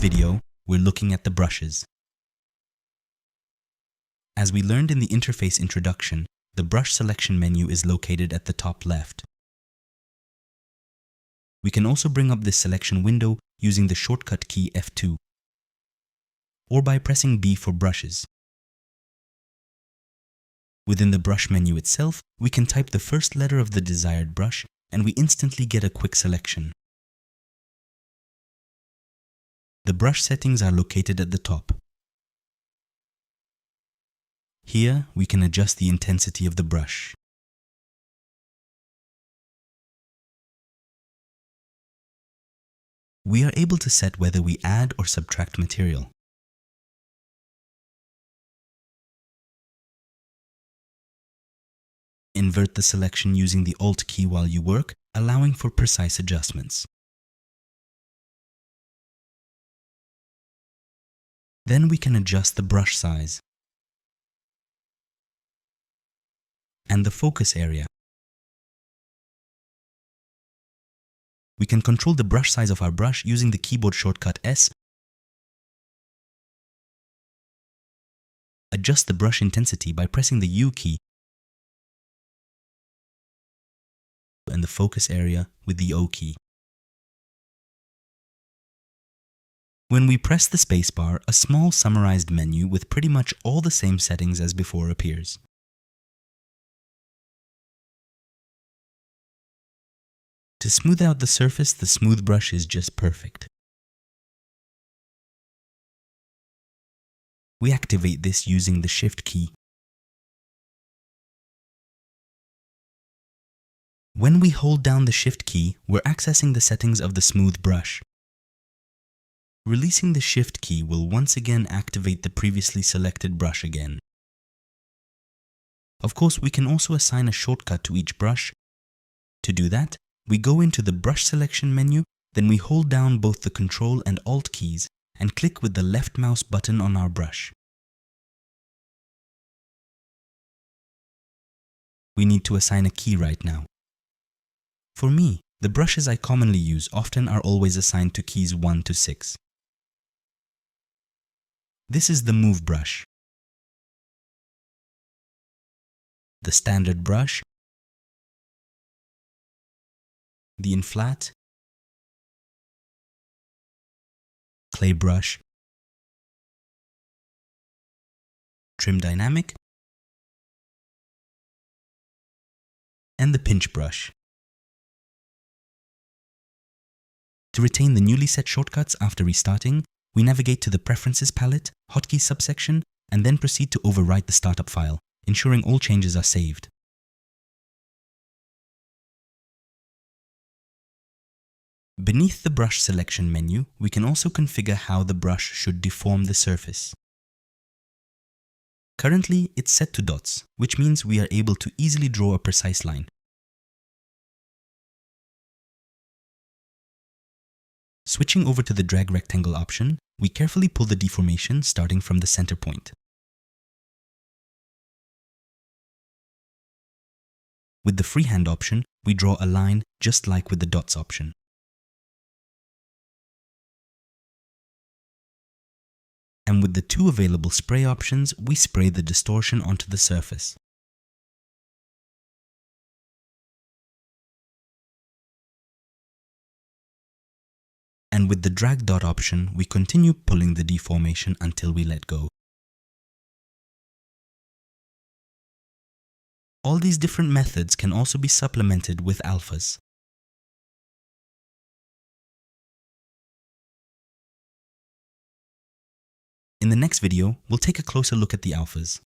video, we're looking at the brushes. As we learned in the interface introduction, the brush selection menu is located at the top left. We can also bring up this selection window using the shortcut key F2, or by pressing B for brushes. Within the brush menu itself, we can type the first letter of the desired brush and we instantly get a quick selection. The brush settings are located at the top. Here, we can adjust the intensity of the brush. We are able to set whether we add or subtract material. Invert the selection using the Alt key while you work, allowing for precise adjustments. Then we can adjust the brush size and the focus area. We can control the brush size of our brush using the keyboard shortcut S, adjust the brush intensity by pressing the U key, and the focus area with the O key. When we press the spacebar, a small summarized menu with pretty much all the same settings as before appears. To smooth out the surface, the smooth brush is just perfect. We activate this using the Shift key. When we hold down the Shift key, we're accessing the settings of the smooth brush. Releasing the Shift key will once again activate the previously selected brush again. Of course, we can also assign a shortcut to each brush. To do that, we go into the brush selection menu, then we hold down both the Control and Alt keys and click with the left mouse button on our brush. We need to assign a key right now. For me, the brushes I commonly use often are always assigned to keys 1 to 6. This is the Move brush, the Standard brush, the Inflat, Clay brush, Trim Dynamic, and the Pinch brush. To retain the newly set shortcuts after restarting, we navigate to the Preferences palette, Hotkeys subsection, and then proceed to overwrite the startup file, ensuring all changes are saved. Beneath the brush selection menu, we can also configure how the brush should deform the surface. Currently, it's set to dots, which means we are able to easily draw a precise line. Switching over to the drag rectangle option, we carefully pull the deformation starting from the center point. With the freehand option, we draw a line just like with the dots option. And with the two available spray options, we spray the distortion onto the surface. And with the drag dot option, we continue pulling the deformation until we let go. All these different methods can also be supplemented with alphas. In the next video, we'll take a closer look at the alphas.